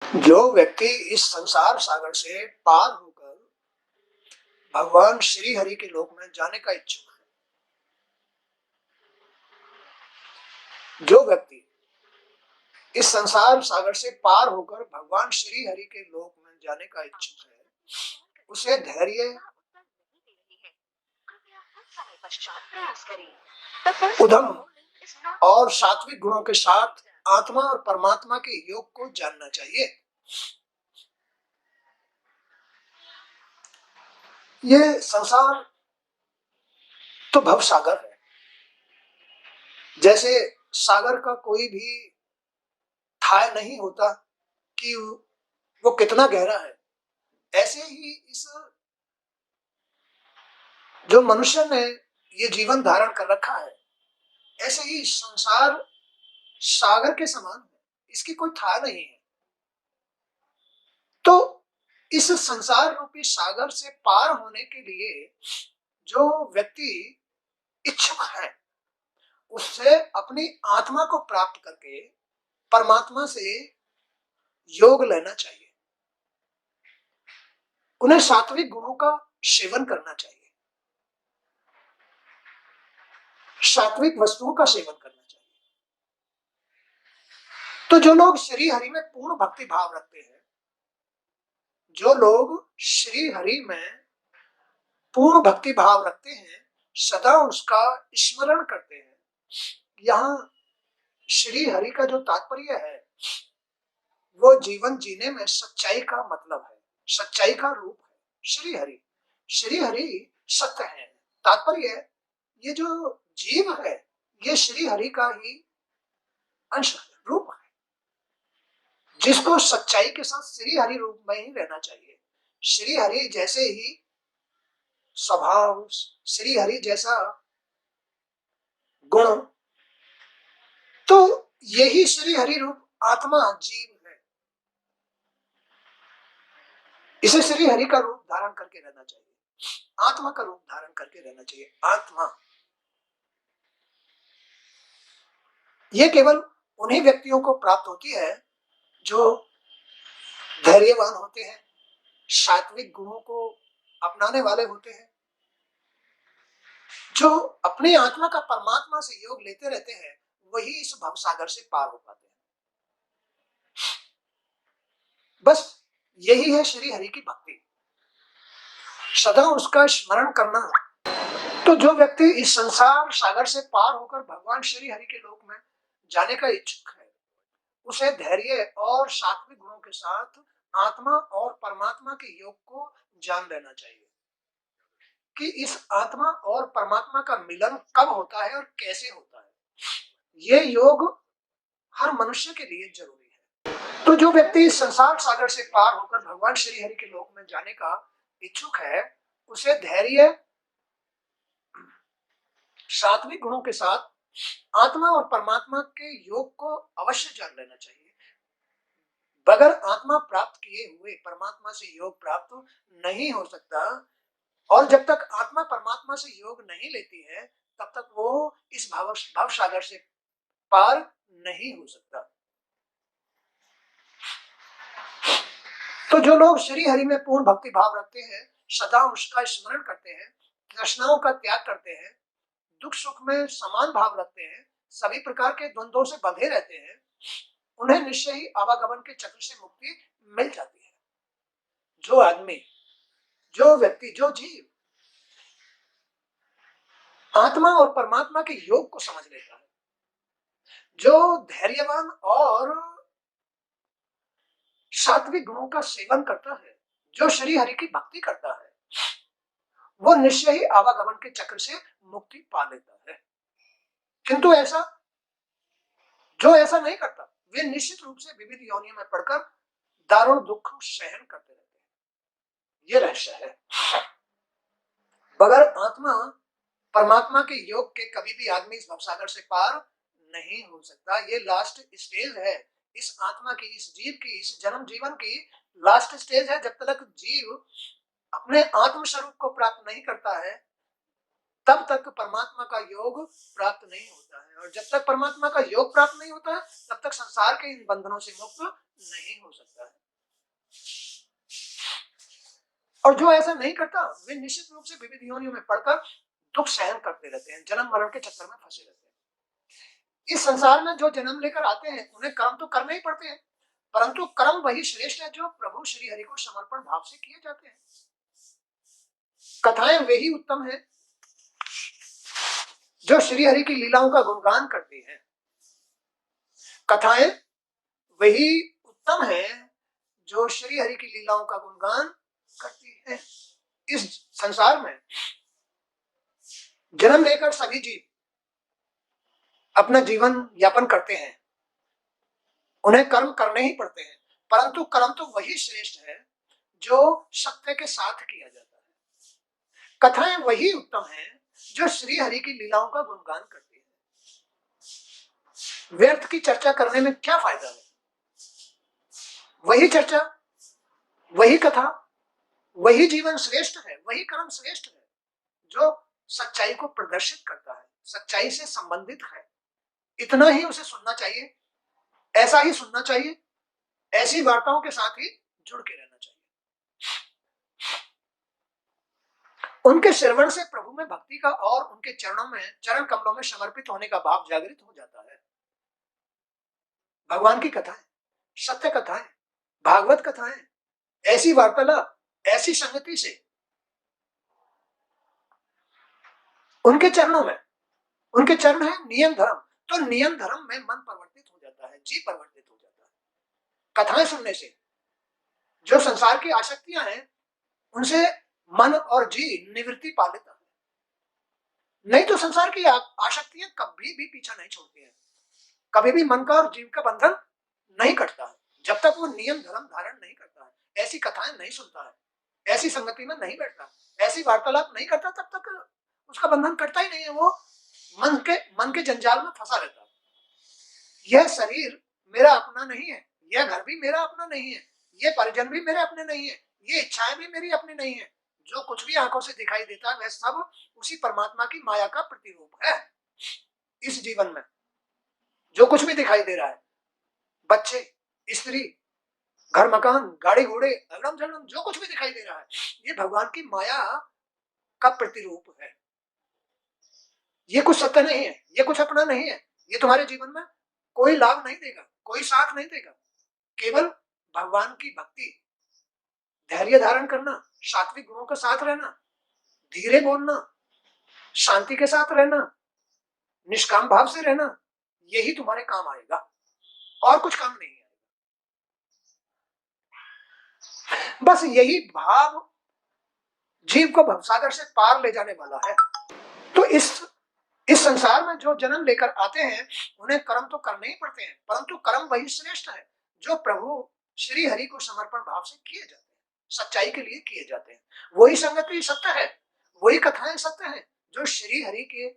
जो व्यक्ति इस संसार सागर से पार होकर भगवान श्री हरि के लोक में जाने का इच्छुक है, जो व्यक्ति इस संसार सागर से पार होकर भगवान श्री हरि के लोक में जाने का इच्छुक है, उसे धैर्य, उद्यम और सात्विक गुणों के साथ आत्मा और परमात्मा के योग को जानना चाहिए। ये संसार तो भव सागर है। जैसे सागर का कोई भी थाह नहीं होता कि वो कितना गहरा है, ऐसे ही इस जो मनुष्य ने ये जीवन धारण कर रखा है, ऐसे ही संसार सागर के समान है, इसकी कोई थाह नहीं है। तो इस संसार रूपी सागर से पार होने के लिए जो व्यक्ति इच्छुक है, उससे अपनी आत्मा को प्राप्त करके परमात्मा से योग लेना चाहिए। उन्हें सात्विक गुणों का सेवन करना चाहिए, सात्विक वस्तुओं का सेवन करना चाहिए। तो जो लोग श्री हरि में पूर्ण भक्ति भाव रखते हैं, जो लोग श्री हरि में पूर्ण भक्ति भाव रखते हैं, सदा उसका स्मरण करते हैं। यहाँ श्री हरि का जो तात्पर्य है, वो जीवन जीने में सच्चाई का मतलब है, सच्चाई का रूप है। श्री हरि सत्य है। तात्पर्य ये जो जीव है, ये श्री हरि का ही अंश है, रूप है, जिसको सच्चाई के साथ श्री हरि रूप में ही रहना चाहिए। श्री हरि जैसे ही स्वभाव, श्री हरि जैसा गुण, तो यही श्री हरि रूप आत्मा जीव है। इसे श्री हरि का रूप धारण करके रहना चाहिए, आत्मा का रूप धारण करके रहना चाहिए। आत्मा ये केवल उन्हीं व्यक्तियों को प्राप्त होती है जो धैर्यवान होते हैं, सात्विक गुणों को अपनाने वाले होते हैं, जो अपनी आत्मा का परमात्मा से योग लेते रहते हैं, वही इस भवसागर से पार हो पाते हैं। बस यही है श्री हरि की भक्ति, सदा उसका स्मरण करना। तो जो व्यक्ति इस संसार सागर से पार होकर भगवान श्री हरि के लोक में जाने का इच्छुक है, उसे धैर्य और सात्विक गुणों के साथ आत्मा और परमात्मा के योग को जान लेना चाहिए कि इस आत्मा और परमात्मा का मिलन कब होता है और कैसे होता है। ये योग हर मनुष्य के लिए जरूरी है। तो जो व्यक्ति इस संसार सागर से पार होकर भगवान श्री हरि के लोक में जाने का इच्छुक है, उसे धैर्य, सात्विक गुणों के साथ आत्मा और परमात्मा के योग को अवश्य जान लेना चाहिए। बगैर आत्मा प्राप्त किए हुए परमात्मा से योग प्राप्त नहीं हो सकता, और जब तक आत्मा परमात्मा से योग नहीं लेती है, तब तक वो इस भव सागर से पार नहीं हो सकता। तो जो लोग श्री हरि में पूर्ण भक्ति भाव रखते हैं, सदा उसका स्मरण करते हैं, तृष्णाओं का त्याग करते हैं, दुख सुख में समान भाव रखते हैं, सभी प्रकार के द्वंद्वों से बंधे रहते हैं, उन्हें निश्चय ही आवागमन के चक्र से मुक्ति मिल जाती है। जो आदमी, जो व्यक्ति, जो जीव आत्मा और परमात्मा के योग को समझ लेता है, जो धैर्यवान और सात्विक गुणों का सेवन करता है, जो श्री हरि की भक्ति करता है, वो निश्चय ही आवागमन के चक्र से मुक्ति पा लेता है। किंतु जो ऐसा नहीं करता, वे निश्चित रूप से विविध योनियों में पड़कर दारुण दुख सहन करते रहते हैं। ये रहस्य है। बगैर आत्मा परमात्मा के योग के कभी भी आदमी इस भवसागर से पार नहीं हो सकता। ये लास्ट स्टेज है इस आत्मा की, इस जीव की, इस जन्म जीवन की लास्ट स्टेज है। जब तक जीव अपने आत्म स्वरूप को प्राप्त नहीं करता है, तब तक परमात्मा का योग प्राप्त नहीं होता है, और जब तक परमात्मा का योग प्राप्त नहीं होता है, तब तक संसार के इन बंधनों से मुक्त नहीं हो सकता है। और जो ऐसा नहीं करता वे निश्चित रूप से विविध योनियों में पड़कर दुख सहन करते रहते हैं, जन्म मरण के चक्कर में फंसे रहते हैं। इस संसार में जो जन्म लेकर आते हैं उन्हें कर्म तो करने ही पड़ते हैं, परंतु कर्म वही श्रेष्ठ है जो प्रभु श्री हरि को समर्पण भाव से किए जाते हैं। कथाएं वही उत्तम है जो श्री हरि की लीलाओं का गुणगान करती हैं। कथाएं वही उत्तम है जो श्री हरि की लीलाओं का गुणगान करती है। इस संसार में जन्म लेकर सभी जीव अपना जीवन यापन करते हैं, उन्हें कर्म करने ही पड़ते हैं, परंतु कर्म तो वही श्रेष्ठ है जो सत्य के साथ किया जाता है। कथाएं वही उत्तम है जो श्री हरि की लीलाओं का गुणगान करती है। व्यर्थ की चर्चा करने में क्या फायदा है? वही चर्चा, वही कथा, वही जीवन श्रेष्ठ है, वही कर्म श्रेष्ठ है जो सच्चाई को प्रदर्शित करता है, सच्चाई से संबंधित है। इतना ही उसे सुनना चाहिए, ऐसा ही सुनना चाहिए, ऐसी वार्ताओं के साथ ही जुड़ के रहना चाहिए। उनके श्रवण से प्रभु में भक्ति का और उनके चरण कमलों में समर्पित होने का भाव जागृत हो जाता है। भगवान की कथाएं, सत्य कथाएं, भागवत कथाएं, ऐसी वार्तालाप, ऐसी संगति से उनके चरणों में, उनके चरण है नियम धर्म, तो नियम धर्म में मन परिवर्तित हो जाता है, जी परिवर्तित हो जाता है। कथाएं सुनने से जो संसार की आसक्तियां हैं उनसे मन और जी निवृत्ति पा लेता है। नहीं तो संसार की आसक्तियां कभी भी पीछा नहीं छोड़ती हैं, कभी भी मन का और जीव का बंधन नहीं कटता है जब तक वो नियम धर्म धारण नहीं करता है, ऐसी कथाएं नहीं सुनता है, ऐसी संगति में नहीं बैठता, ऐसी वार्तालाप नहीं करता, तब तक उसका बंधन कटता ही नहीं है। वो मन के जंजाल में फंसा रहता है। यह शरीर मेरा अपना नहीं है, यह घर भी मेरा अपना नहीं है, ये परिजन भी मेरे अपने नहीं है, ये इच्छाएं भी मेरी अपनी नहीं है। जो कुछ भी आंखों से दिखाई देता है वह सब उसी परमात्मा की माया का प्रतिरूप है। इस जीवन में जो कुछ भी दिखाई दे रहा है, बच्चे, स्त्री, घर मकान, गाड़ी घोड़े, अगड़म झगड़म, जो कुछ भी दिखाई दे रहा है, ये भगवान की माया का प्रतिरूप है। ये कुछ सत्य नहीं है, ये कुछ अपना नहीं है, ये तुम्हारे जीवन में कोई लाभ नहीं देगा, कोई साथ नहीं देगा। केवल भगवान की भक्ति, धैर्य धारण करना, सात्विक गुणों के साथ रहना, धीरे बोलना, शांति के साथ रहना, निष्काम भाव से रहना, यही तुम्हारे काम आएगा, और कुछ काम नहीं आएगा। बस यही भाव जीव को भवसागर से पार ले जाने वाला है। तो इस संसार में जो जन्म लेकर आते हैं उन्हें कर्म तो करने ही पड़ते हैं, परंतु कर्म वही श्रेष्ठ है जो प्रभु श्री हरि को समर्पण भाव से किए जाते हैं, सच्चाई के लिए किए जाते हैं। वही संगति सत्य है, वही कथाएं सत्य है जो श्री हरि के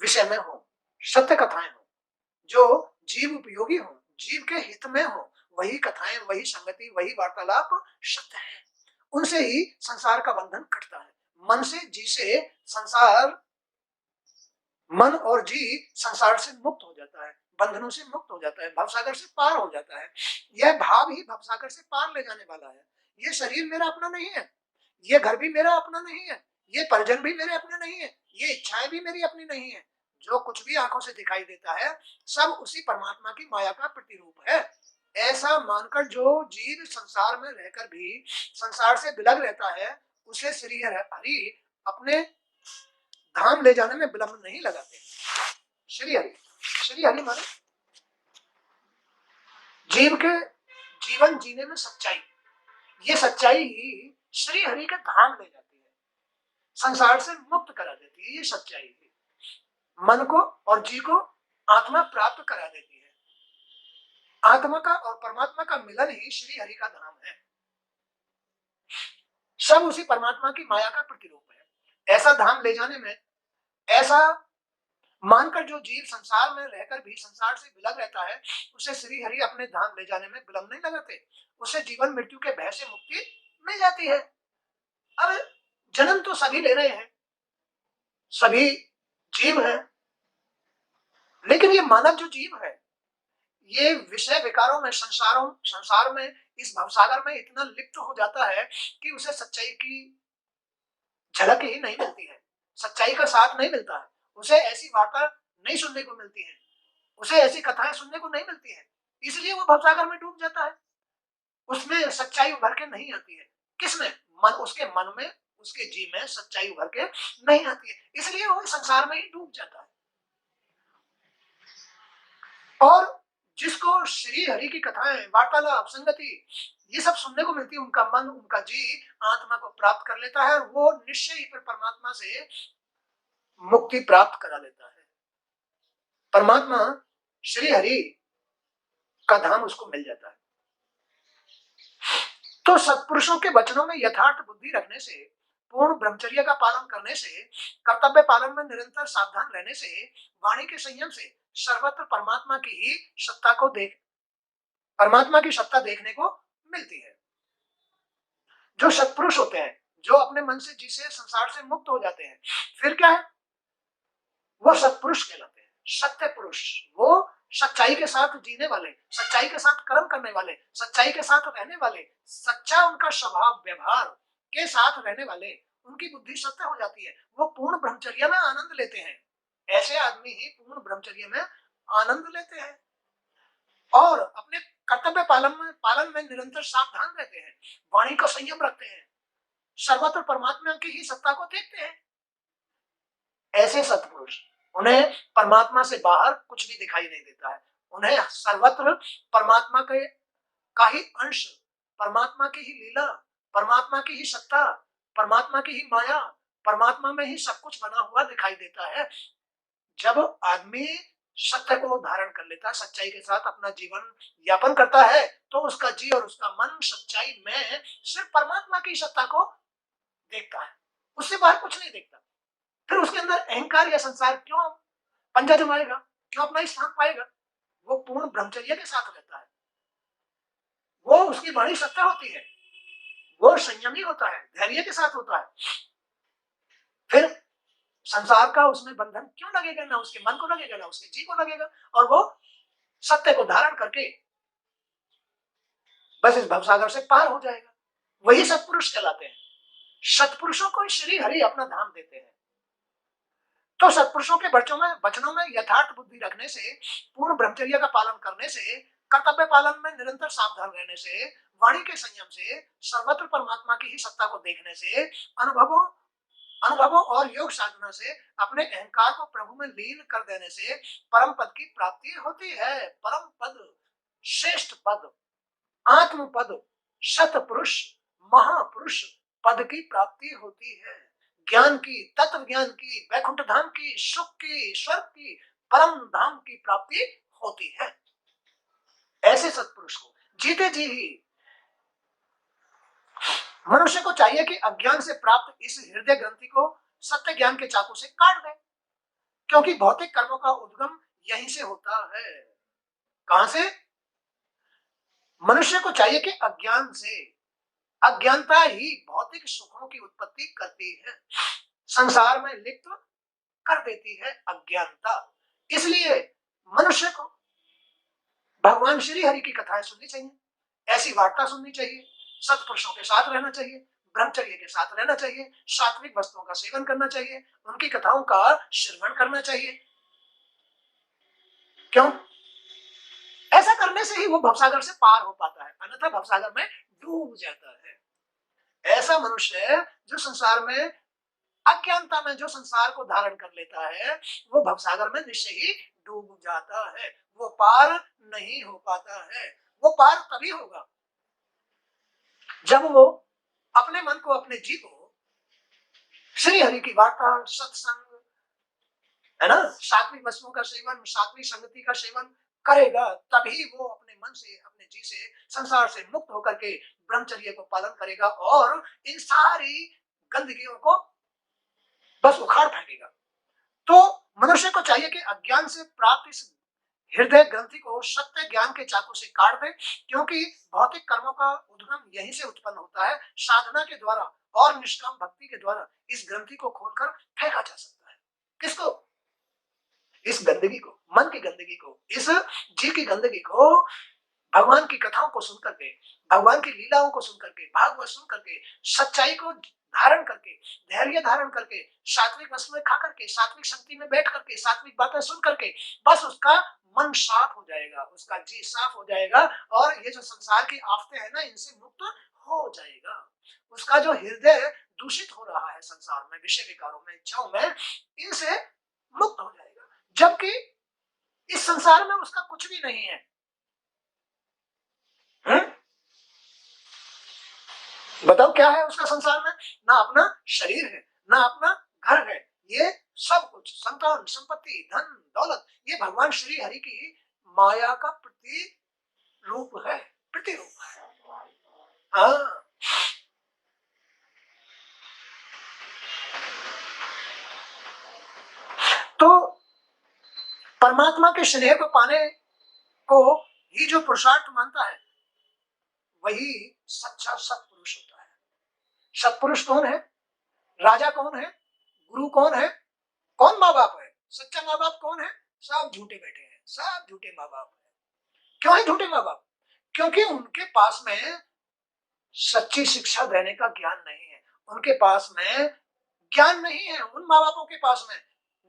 विषय में हो, सत्य कथाएं हो, जो जीव उपयोगी हो, जीव के हित में हो। वही कथाएं, वही संगति, वही वार्तालाप सत्य है। उनसे ही संसार का बंधन कटता है। मन से, जी से संसार, मन और जी संसार से मुक्त हो जाता है, बंधनों से मुक्त हो जाता है, भवसागर से पार हो जाता है। यह भाव ही भवसागर से पार ले जाने वाला है। ये शरीर मेरा अपना नहीं है, ये घर भी मेरा अपना नहीं है, ये परिजन भी मेरे अपने नहीं है, ये इच्छाएं भी मेरी अपनी नहीं है। जो कुछ भी आंखों से दिखाई देता है सब उसी परमात्मा की माया का प्रतिरूप है। ऐसा मानकर जो जीव संसार में रहकर भी संसार से विलग रहता है, उसे श्री हरि अपने धाम ले जाने में विलंब नहीं लगाते। श्री हरि माने जीव के जीवन जीने में सच्चाई, ये सच्चाई ही श्री हरि के धाम ले जाती है, संसार से मुक्त करा देती है। ये सच्चाई ही मन को और जी को आत्मा प्राप्त करा देती है। आत्मा का और परमात्मा का मिलन ही श्री हरि का धाम है। सब उसी परमात्मा की माया का प्रतिरूप है। ऐसा धाम ले जाने में, ऐसा मानकर जो जीव संसार में रहकर भी संसार से विलग रहता है, उसे श्री हरि अपने धाम ले जाने में विलंब नहीं लगाते। उसे जीवन मृत्यु के भय से मुक्ति मिल जाती है। अब जन्म तो सभी ले रहे हैं, सभी जीव हैं, लेकिन ये मानव जो जीव है ये विषय विकारों में, संसार में इस भवसागर में इतना लिप्त हो जाता है कि उसे सच्चाई की झलक ही नहीं मिलती है, सच्चाई का साथ नहीं मिलता है, उसे ऐसी वार्ता नहीं सुनने को मिलती है, उसे ऐसी कथाएं सुनने को नहीं मिलती है, इसलिए वो भवसागर में डूब जाता है। उसमें सच्चाई उभर के नहीं आती है। किसमें? उसके मन में, उसके जी में सच्चाई उभर के नहीं आती है, इसलिए वो संसार में ही डूब जाता है। और जिसको श्री हरि की कथाएं, वार्तालाप, संगति ये सब सुनने को मिलती है, उनका मन, उनका जी आत्मा को प्राप्त कर लेता है, वो निश्चय ही फिर परमात्मा से मुक्ति प्राप्त करा लेता है। परमात्मा श्री हरि का धाम उसको मिल जाता है। तो सत्पुरुषों के वचनों में यथार्थ बुद्धि रखने से, पूर्ण ब्रह्मचर्य का पालन करने से, कर्तव्य पालन में निरंतर सावधान रहने से, वाणी के संयम से सर्वत्र परमात्मा की ही सत्ता को परमात्मा की सत्ता देखने को मिलती है। जो सत्पुरुष होते हैं, जो अपने मन से जिसे संसार से मुक्त हो जाते हैं, फिर क्या है? वो सत्पुरुष कहलाते हैं, सत्य पुरुष। वो सच्चाई के साथ जीने वाले, सच्चाई के साथ कर्म करने वाले, सच्चाई के साथ रहने वाले, सच्चा उनका स्वभाव व्यवहार के साथ रहने वाले, उनकी बुद्धि सत्य हो जाती है, वो पूर्ण ब्रह्मचर्य में आनंद लेते हैं। ऐसे आदमी ही पूर्ण ब्रह्मचर्य में आनंद लेते हैं और अपने कर्तव्य पालन में निरंतर सावधान रहते हैं, वाणी का संयम रखते हैं, सर्वत्र परमात्मा की ही सत्ता को देखते हैं। ऐसे सत्पुरुष, उन्हें परमात्मा से बाहर कुछ भी दिखाई नहीं देता है, उन्हें सर्वत्र परमात्मा के का ही अंश, परमात्मा की ही लीला, परमात्मा की ही सत्ता, परमात्मा की ही माया, परमात्मा में ही सब कुछ बना हुआ दिखाई देता है। जब आदमी सत्य को धारण कर लेता है, सच्चाई के साथ अपना जीवन यापन करता है, तो उसका जी और उसका मन सच्चाई में सिर्फ परमात्मा की सत्ता को देखता है, उससे बाहर कुछ नहीं देखता। फिर उसके अंदर अहंकार या संसार क्यों पंजा जमाएगा, क्यों अपना स्थान पाएगा? वो पूर्ण ब्रह्मचर्य के साथ रहता है, वो उसकी वाणी सत्य होती है, वो संयमी होता है, धैर्य के साथ होता है। फिर संसार का उसमें बंधन क्यों लगेगा? ना उसके मन को लगेगा, ना उसके जी को लगेगा, और वो सत्य को धारण करके बस इस भवसागर से पार हो जाएगा। वही सत्पुरुष कहलाते हैं। सत्पुरुषों को श्री हरि अपना धाम देते हैं। तो सत्पुरुषों के वचनों में यथार्थ बुद्धि रखने से, पूर्ण ब्रह्मचर्य का पालन करने से, कर्तव्य पालन में निरंतर सावधान रहने से, वाणी के संयम से, सर्वत्र परमात्मा की ही सत्ता को देखने से, अनुभवों और योग साधना से अपने अहंकार को प्रभु में लीन कर देने से परम पद की प्राप्ति होती है। परम पद, श्रेष्ठ पद, आत्म पद, सतपुरुष, महापुरुष पद की प्राप्ति होती है। ज्ञान की, तत्व ज्ञान की, वैकुंठ धाम की, सुख की, स्वर्ग की, परम धाम की प्राप्ति होती है। ऐसे सत्पुरुष को जीते जी ही मनुष्य को चाहिए कि अज्ञान से प्राप्त इस हृदय ग्रंथि को सत्य ज्ञान के चाकू से काट दे, क्योंकि भौतिक कर्मों का उद्गम यहीं से होता है। कहां से? मनुष्य को चाहिए कि अज्ञान से, अज्ञानता ही भौतिक सुखों की उत्पत्ति करती है, संसार में लिप्त कर देती है अज्ञानता। इसलिए मनुष्य को भगवान श्री हरि की कथाएं सुननी चाहिए, ऐसी वार्ता सुननी चाहिए, सत्पुरुषों के साथ रहना चाहिए, ब्रह्मचर्य के साथ रहना चाहिए, सात्विक वस्तुओं का सेवन करना चाहिए, उनकी कथाओं का श्रवण करना चाहिए। क्यों? ऐसा करने से ही वो भवसागर से पार हो पाता है, अन्यथा भवसागर में डूब जाता है। ऐसा मनुष्य जो संसार में, अज्ञानता में जो संसार को धारण कर लेता है, वो भवसागर में निश्चय ही डूब जाता है, वो पार नहीं हो पाता है। वो पार तभी होगा जब वो अपने मन को, अपने जी को श्री हरि की वार्ता, सत्संग, है ना, सात्विक वस्तुओं का सेवन, सात्विक संगति का सेवन करेगा, तभी वो अपने मन से, अपने जी से, संसार से मुक्त होकर के ब्रह्मचर्य को पालन करेगा और इन सारी गंदगियों को बस उखाड़ फेंकेगा। तो मनुष्य को चाहिए कि अज्ञान से प्राप्त इस हृदय ग्रंथि को सत्य ज्ञान के चाकू से काट दे, क्योंकि भौतिक कर्मों का उद्गम यहीं से उत्पन्न होता है। साधना के द्वारा और निष्काम भक्ति के द्वारा इस ग्रंथि को खोलकर फेंका जा सकता है। किसको? इस गंदगी को, मन की गंदगी को, इस जी की गंदगी को भगवान की कथाओं को सुन करके, भगवान की लीलाओं को सुन करके, भागवत सुन करके, सच्चाई को धारण करके, धैर्य धारण करके, सात्विक वस्तुएं खा करके, सात्विक शक्ति में बैठ करके, सात्विक बातें सुन करके, बस उसका मन साफ हो जाएगा, उसका जी साफ हो जाएगा और ये जो संसार की आफतें हैं ना, इनसे मुक्त हो जाएगा। उसका जो हृदय दूषित हो रहा है संसार में, विषय विकारों में, इच्छाओं में, इनसे मुक्त हो जाएगा। जबकि इस संसार में उसका कुछ भी नहीं है। बताओ क्या है उसका संसार में? ना अपना शरीर है, ना अपना घर है, ये सब कुछ संतान, संपत्ति, धन, दौलत, ये भगवान श्री हरि की माया का प्रतिरूप है, प्रतिरूप है। हाँ, तो परमात्मा के स्नेह को पाने को ही जो पुरुषार्थ मानता है, वही सच्चा सत्पुरुष होता है। सत्पुरुष कौन है? राजा कौन है? गुरु कौन है? कौन माँ बाप है? सच्चा माँ बाप कौन है? सब झूठे बैठे हैं, सब झूठे माँ बाप है। क्यों है झूठे माँ बाप? क्योंकि उनके पास में सच्ची शिक्षा देने का ज्ञान नहीं है, उनके पास में ज्ञान नहीं है। उन माँ बापों के पास में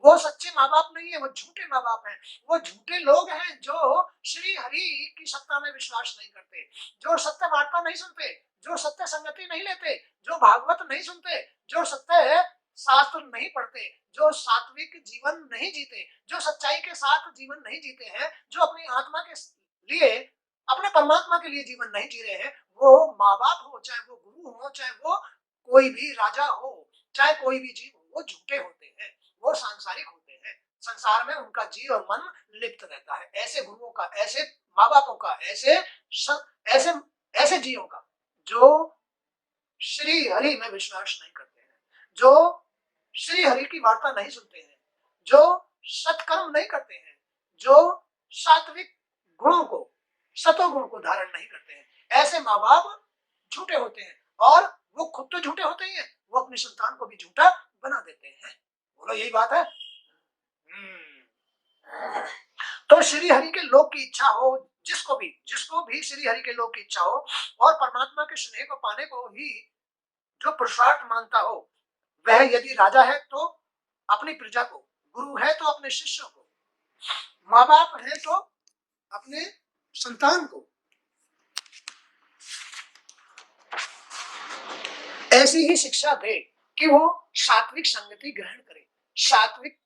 वो सच्चे माँ बाप नहीं है, वो झूठे माँ बाप हैं। वो झूठे लोग हैं जो श्री हरि की सत्ता में विश्वास नहीं करते, जो सत्य वार्ता नहीं सुनते, जो सत्य संगति नहीं लेते, जो भागवत नहीं सुनते, जो सत्य शास्त्र नहीं पढ़ते, जो सात्विक जीवन नहीं जीते, जो सच्चाई के साथ जीवन नहीं जीते हैं, जो अपनी आत्मा के लिए, अपने परमात्मा के लिए जीवन नहीं जी रहे हैं, वो माँ बाप हो, चाहे वो गुरु हो, चाहे वो कोई भी राजा हो, चाहे कोई भी जीव हो, वो झूठे होते हैं, वो सांसारिक होते हैं। संसार में उनका जी और मन लिप्त रहता है। ऐसे गुरुओं का, ऐसे माँ बापों का, ऐसे ऐसे जीवों का जो श्री हरि में विश्वास नहीं करते हैं, जो श्री हरि की वार्ता नहीं सुनते हैं, जो सत्कर्म नहीं करते हैं, जो सात्विक गुणों को, सतोगुण को धारण नहीं करते हैं, ऐसे माँ बाप झूठे होते हैं। और वो खुद तो झूठे होते ही हैं, वो अपनी संतान को भी झूठा बना देते हैं। बोलो यही बात है। तो श्री हरि के लोक की इच्छा हो, जिसको भी श्री हरि के लोक की इच्छा हो और परमात्मा के स्नेह को पाने को ही जो पुरुषार्थ मानता हो, वह यदि राजा है तो अपनी प्रजा को, गुरु है तो अपने शिष्यों को, माँ बाप है तो अपने संतान को, ऐसी ही शिक्षा दे कि वो सात्विक संगति ग्रहण करे, सात्विक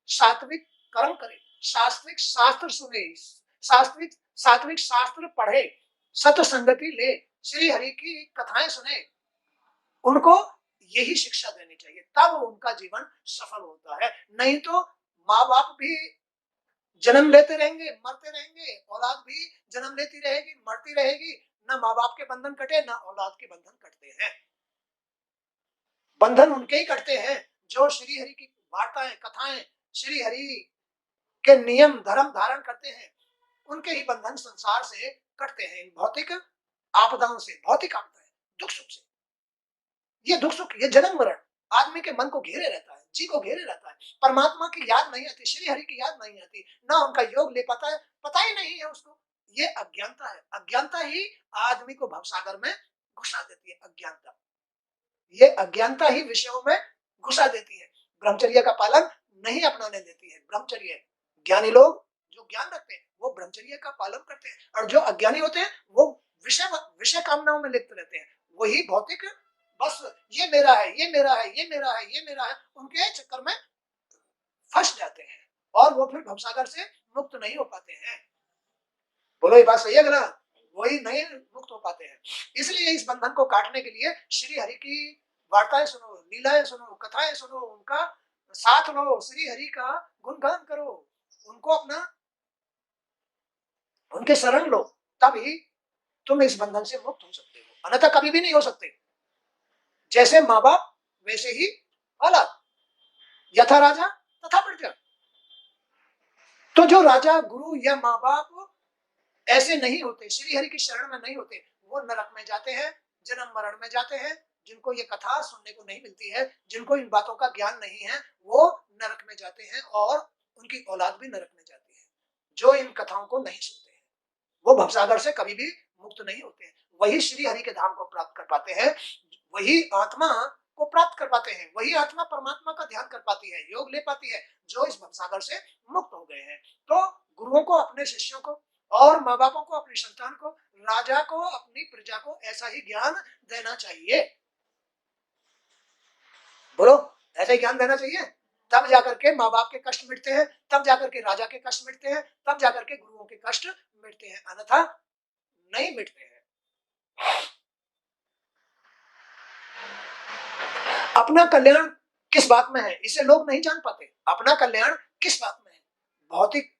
सात्विक कर्म करे, सात्विक शास्त्र सुने, सात्विक शास्त्र पढ़े, सत संगति ले, श्री हरि की कथाएं सुने। उनको यही शिक्षा देनी चाहिए, तब उनका जीवन सफल होता है। नहीं तो माँ बाप भी जन्म लेते रहेंगे, मरते रहेंगे, औलाद भी जन्म लेती रहेगी, मरती रहेगी, ना माँ बाप के बंधन कटे, ना औलाद के बंधन कटते हैं। बंधन उनके ही कटते हैं जो श्री हरि की वार्ताएं, कथाएं, श्री हरि के नियम धर्म धारण करते हैं, उनके ही बंधन संसार से कटते हैं। भौतिक आपदाओं से, भौतिक आपदाएं, दुख सुख से, ये दुख सुख, ये जन्म मरण आदमी के मन को घेरे रहता है, जी को घेरे रहता है। परमात्मा की याद नहीं आती, श्री हरि की याद नहीं आती, ना उनका योग ले पाता है, पता ही नहीं है उसको। ये अज्ञानता है, अज्ञानता ही आदमी को भवसागर में घुसा देती है। अज्ञानता, ये अज्ञानता ही विषयों में घुसा देती है, ब्रह्मचर्य का पालन नहीं अपनाने देती है। ब्रह्मचर्य, ज्ञानी लोग जो ज्ञान रखते हैं वो ब्रह्मचर्य का पालन करते हैं, और जो अज्ञानी होते हैं वो विषय कामनाओं में लिप्त रहते हैं। वही भौतिक, बस ये मेरा है, ये मेरा है, ये मेरा है, ये मेरा है, उनके चक्कर में फंस जाते हैं और वो फिर भवसागर से मुक्त नहीं हो पाते हैं। बोलो ये बात सही है ना? वही नहीं मुक्त हो पाते हैं। इसलिए इस बंधन को काटने के लिए श्री हरि की वार्ताएं सुनो, लीलाएं सुनो, कथाएं सुनो, उनका साथ लो, श्री हरि का गुणगान करो, उनको अपना, उनके शरण लो, तभी तुम इस बंधन से मुक्त हो सकते हो, अन्यथा कभी भी नहीं हो सकते। जैसे माँ बाप वैसे ही औलाद, यथा राजा तथा प्रजा। तो जो राजा, गुरु या माँ बाप ऐसे नहीं होते, श्री हरि की शरण में नहीं होते, वो नरक में जाते हैं, जन्म मरण में जाते हैं। जिनको ये कथा सुनने को नहीं मिलती है, जिनको इन बातों का ज्ञान नहीं है, वो नरक में जाते हैं और उनकी औलाद भी नरक में जाती है, जो इन कथाओं को नहीं सुनते हैं। वो भवसागर से कभी भी मुक्त नहीं होते हैं। वही श्री हरि के धाम को प्राप्त कर पाते हैं, वही आत्मा को प्राप्त कर पाते हैं, वही आत्मा परमात्मा का ध्यान कर पाती है, योग ले पाती है, जो इस भवसागर से मुक्त हो गए हैं। तो गुरुओं को, अपने शिष्यों को और माँ बापों को, अपनी संतान को, राजा को, अपनी प्रजा को ऐसा ही ज्ञान देना चाहिए। बोलो, ऐसा ही ज्ञान देना चाहिए। तब जाकर के माँ बाप के कष्ट मिटते हैं, तब जाकर के राजा के कष्ट मिटते हैं, तब जाकर के गुरुओं के कष्ट मिटते हैं, अन्यथा नहीं मिटते हैं। अपना कल्याण किस बात में है, इसे लोग नहीं जान पाते। अपना कल्याण किस बात में है? भौतिक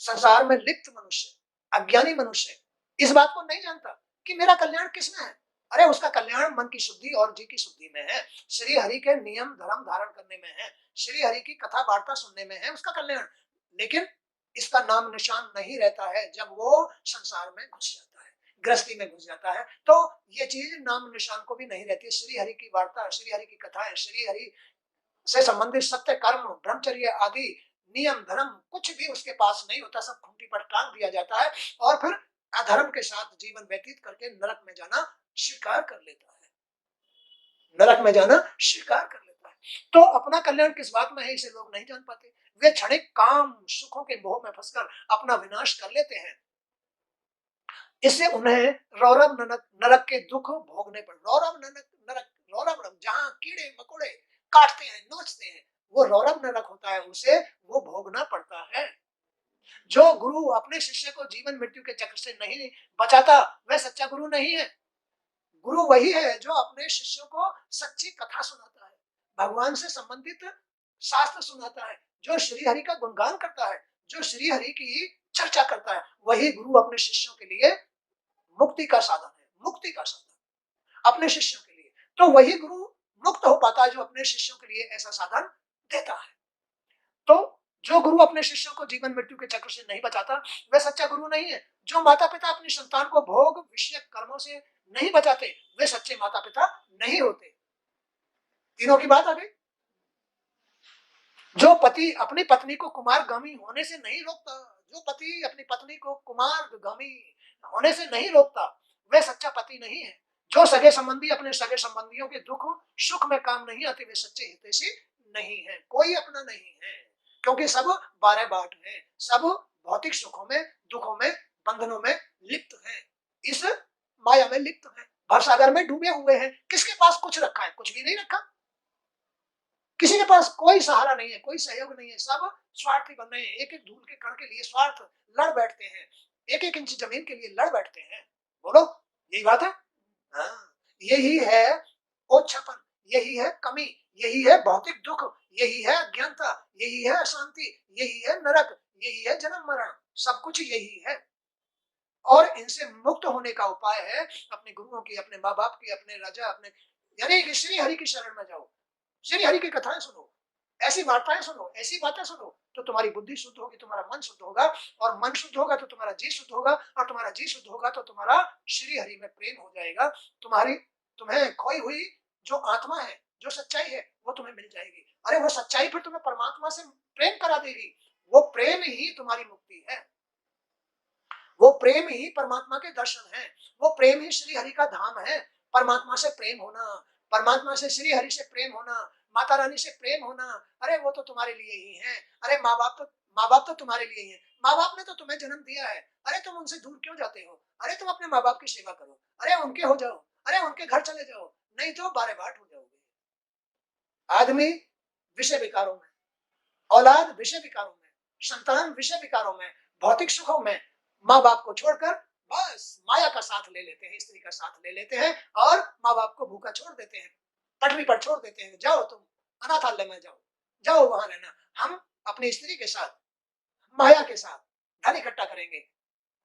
संसार में लिप्त मनुष्य, अज्ञानी मनुष्य इस बात को नहीं जानता कि मेरा कल्याण किसमें है। अरे उसका कल्याण मन की शुद्धि और जी की शुद्धि में है, श्री हरि के नियम धर्म धारण करने में है, श्री हरि की कथा वार्ता सुनने में है उसका कल्याण। लेकिन इसका नाम निशान नहीं रहता है जब वो संसार में घुस जाता है, गृहस्थी में घुस जाता है, तो ये चीज नाम निशान को भी नहीं रहती। श्री हरि की वार्ता, श्री हरि की कथाएं, श्री हरि से संबंधित सत्य कर्म ब्रह्मचर्य आदि नियम धर्म कुछ भी उसके पास नहीं होता, सब खूंटी पर टांग दिया जाता है और फिर अधर्म के साथ जीवन व्यतीत करके नरक में जाना स्वीकार कर लेता है, नरक में जाना स्वीकार कर लेता है। तो अपना कल्याण किस बात में है इसे लोग नहीं जान पाते। वे क्षणिक काम सुखों के मोह में फंसकर अपना विनाश कर लेते हैं। इससे उन्हें रौरव नरक के दुख भोगने पर, रौरव नरक, रौरव जहां कीड़े मकोड़े काटते हैं नोचते हैं, वो रौरव नरक होता है, उसे वो भोगना पड़ता है। जो गुरु अपने शिष्य को जीवन मृत्यु के चक्र से नहीं बचाता वह सच्चा गुरु नहीं है। गुरु वही है जो अपने शिष्यों को सच्ची कथा सुनाता है, भगवान से संबंधित शास्त्र सुनाता है, जो श्री हरि का गुणगान करता है, जो श्री हरि की चर्चा करता है, वही गुरु अपने शिष्यों के लिए मुक्ति का साधन है, मुक्ति का साधन अपने शिष्यों के लिए। तो वही गुरु मुक्त हो पाता है जो अपने शिष्यों के लिए ऐसा साधन देता है। तो जो गुरु अपने शिष्यों को जीवन मृत्यु के चक्र से नहीं बचाता वह सच्चा गुरु नहीं है। जो माता पिता अपनी संतान को भोग विषय कर्मों से नहीं बचाते वे सच्चे माता पिता नहीं होते। तीनों की बात आ गई। जो पति अपनी पत्नी को कुमारगामी होने से नहीं रोकता, जो पति अपनी पत्नी को कुमारगामी होने से नहीं रोकता वह सच्चा पति नहीं है। जो सगे संबंधी अपने सगे संबंधियों के दुख सुख में काम नहीं आते वे सच्चे हितैषी नहीं है। कोई अपना नहीं है, क्योंकि सब बारह बाट है, सब भौतिक सुखों में दुखों में बंधनों में लिप्त है, इस माया में लिप्त है, भवसागर में डूबे हुए हैं। किसके पास कुछ रखा है? कुछ भी नहीं रखा। किसी के पास कोई सहारा नहीं है, कोई सहयोग नहीं है, सब स्वार्थी बन रहे हैं। एक एक धूल के कण के लिए स्वार्थ लड़ बैठते हैं, एक एक इंच जमीन के लिए लड़ बैठते हैं। बोलो, यही बात है। हाँ, यही है ओछपन, यही है कमी, यही है भौतिक दुख, यही है अज्ञानता, यही है अशांति, यही है नरक, यही है जन्म मरण, सब कुछ यही है। और इनसे मुक्त होने का उपाय है अपने गुरुओं की, अपने माँ बाप की, अपने राजा, अपने यानी श्री हरि की शरण में जाओ, श्री हरि की कथाएं सुनो, ऐसी वार्ताएं सुनो, ऐसी बातें सुनो, तो तुम्हारी बुद्धि शुद्ध होगी, तुम्हारा मन शुद्ध होगा, और मन शुद्ध होगा तो तुम्हारा जी शुद्ध होगा, और तुम्हारा जी शुद्ध होगा तो तुम्हारा श्री हरि में प्रेम हो जाएगा। तुम्हें खोई हुई जो आत्मा है, जो सच्चाई है, वो तुम्हें मिल जाएगी। अरे वो सच्चाई फिर तुम्हें परमात्मा से प्रेम करा देगी। वो प्रेम ही तुम्हारी मुक्ति है, वो प्रेम ही परमात्मा के दर्शन है, वो प्रेम ही श्री हरि का धाम है। परमात्मा से प्रेम होना, परमात्मा से श्री हरि से प्रेम होना, माता रानी से प्रेम होना, अरे वो तो तुम्हारे लिए ही है। अरे माँ बाप तो तुम्हारे लिए ही है। माँ बाप ने तो तुम्हें जन्म दिया है, अरे तुम उनसे दूर क्यों जाते हो? अरे तुम अपने माँ बाप की सेवा करो, अरे उनके हो जाओ, अरे उनके घर चले जाओ, नहीं तो बारे बाट हो जाओगे। आदमी विषय विकारों में, औलाद विषय विकारों में, संतान विषय विकारों में, भौतिक सुखों में माँ बाप को छोड़कर बस माया का साथ ले लेते हैं, स्त्री का साथ ले लेते हैं, और माँ बाप को भूखा छोड़ देते हैं, पटरी पर छोड़ देते हैं। जाओ तुम अनाथालय में जाओ, जाओ वहां रहना, हम अपनी स्त्री के साथ माया के साथ धन इकट्ठा करेंगे,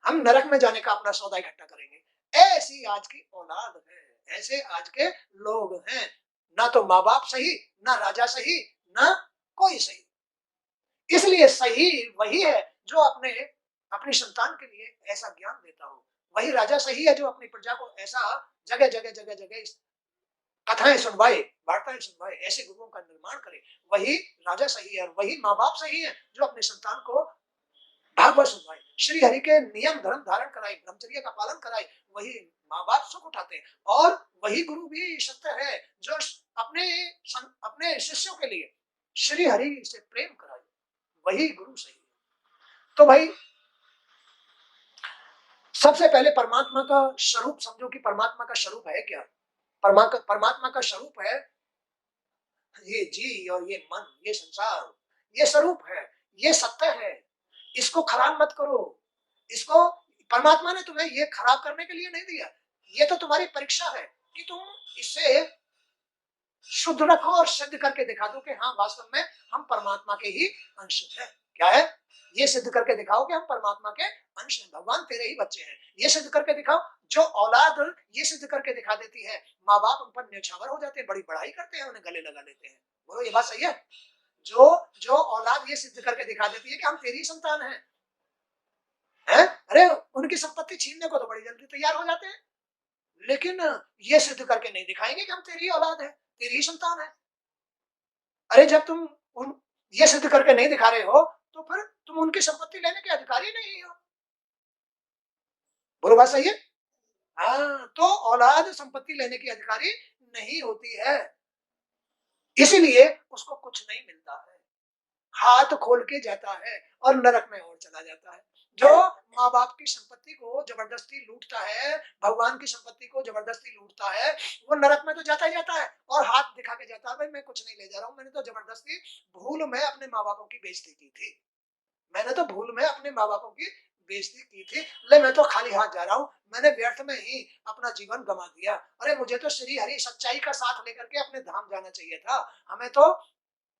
हम नरक में जाने का अपना सौदा इकट्ठा करेंगे। ऐसी आज की औलाद है, ऐसे आज के लोग हैं। ना तो माँ बाप सही, ना राजा सही, ना कोई सही। इसलिए सही वही है जो अपनी संतान के लिए ऐसा ज्ञान देता हो। वही राजा सही है जो अपनी प्रजा को ऐसा जगह जगह जगह जगह कथाएं सुनवाए, वार्ताएं सुनवाए, ऐसे गुरुओं का निर्माण करे। वही राजा सही है और वही माँ बाप सही है जो अपनी संतान को भागवत सुनवाए, श्री हरि के नियम धर्म धारण कराए, ब्रह्मचर्य का पालन कराए, वही माँ बाप सुख उठाते हैं। और वही गुरु भी सत्य है जो अपने अपने शिष्यों के लिए श्री हरि से प्रेम कराए, वही गुरु सही है। तो भाई सबसे पहले परमात्मा का स्वरूप समझो कि परमात्मा का स्वरूप है क्या। परमात्मा का स्वरूप है ये जी और ये मन, ये संसार, ये स्वरूप है, ये सत्य है, इसको खराब मत करो। इसको परमात्मा ने तुम्हें ये खराब करने के लिए नहीं दिया, ये तो तुम्हारी परीक्षा है कि तुम इसे शुद्ध रखो और सिद्ध करके दिखा दो कि हाँ वास्तव में हम परमात्मा के ही अंश हैं। क्या है? ये सिद्ध करके दिखाओ कि हम परमात्मा के अंश हैं, भगवान तेरे ही बच्चे हैं। ये सिद्ध करके दिखाओ। जो औलाद ये सिद्ध करके दिखा देती है, माँ बाप उन पर न्यौछावर हो जाते हैं, बड़ी बड़ाई करते हैं, उन्हें गले लगा लेते हैं। बोलो ये बात सही है? जो जो औलाद ये सिद्ध करके दिखा देती है कि हम तेरी संतान हैं, हैं? अरे उनकी संपत्ति छीनने को तो बड़ी जल्दी तैयार हो जाते हैं, लेकिन ये सिद्ध करके नहीं दिखाएंगे कि हम तेरी औलाद है, तेरी ही संतान है। अरे जब तुम ये सिद्ध करके नहीं दिखा रहे हो तो फिर तुम उनकी संपत्ति लेने के अधिकारी नहीं हो। बोलो बात सही है? हाँ, तो औलाद संपत्ति लेने की अधिकारी नहीं होती है, इसीलिए उसको कुछ नहीं मिलता है, हाथ खोल के जाता है और नरक में और चला जाता है। जो माँ बाप की संपत्ति को जबरदस्ती लूटता है, भगवान की संपत्ति को जबरदस्ती लूटता है, वो नरक में तो जाता ही जाता है और हाथ दिखा के जाता है, भाई मैं कुछ नहीं ले जा रहा हूँ, मैंने तो जबरदस्ती भूल में अपने माँ बापों की बेइज्जती की थी, मैंने तो भूल में अपने माँ बापों की बेइज्जती की थी, ले मैं तो खाली हाथ जा रहा हूँ, मैंने व्यर्थ में ही अपना जीवन गंवा दिया। अरे मुझे तो श्री हरि सच्चाई का साथ लेकर के अपने धाम जाना चाहिए था, हमें तो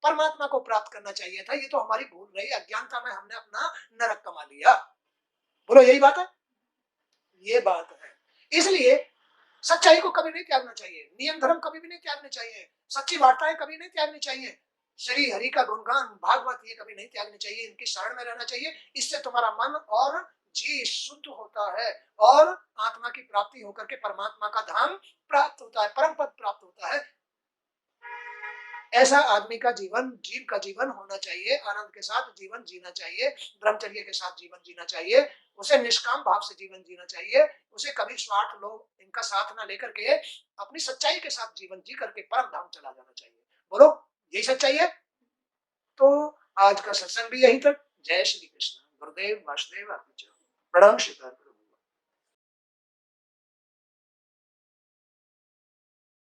परमात्मा को प्राप्त करना चाहिए था, ये तो हमारी भूल रही, अज्ञानता में हमने अपना नरक कमा लिया। बोलो यही बात है? ये बात है। इसलिए सच्चाई को कभी नहीं त्यागना चाहिए, नियम धर्म कभी भी नहीं त्यागने चाहिए, सच्ची वार्ताएं कभी नहीं त्यागनी चाहिए, श्री हरि का गुणगान भागवत ये कभी नहीं त्यागनी चाहिए, इनकी शरण में रहना चाहिए। इससे तुम्हारा मन और जी शुद्ध होता है और आत्मा की प्राप्ति होकर के परमात्मा का धाम प्राप्त होता है, परम पद प्राप्त होता है। ऐसा आदमी का जीवन, जीव का जीवन होना चाहिए, आनंद के साथ जीवन जीना चाहिए, ब्रह्मचर्य के साथ जीवन जीना चाहिए, उसे निष्काम भाव से जीवन जीना चाहिए, उसे कभी स्वार्थ लोग इनका साथ ना लेकर के अपनी सच्चाई के साथ जीवन जी करके परम धाम चला जाना चाहिए। बोलो यही सच्चाई है? तो आज का सत्संग भी यहीं तक। जय श्री कृष्ण। गुरुदेव वासुदेव। प्रणाम श्री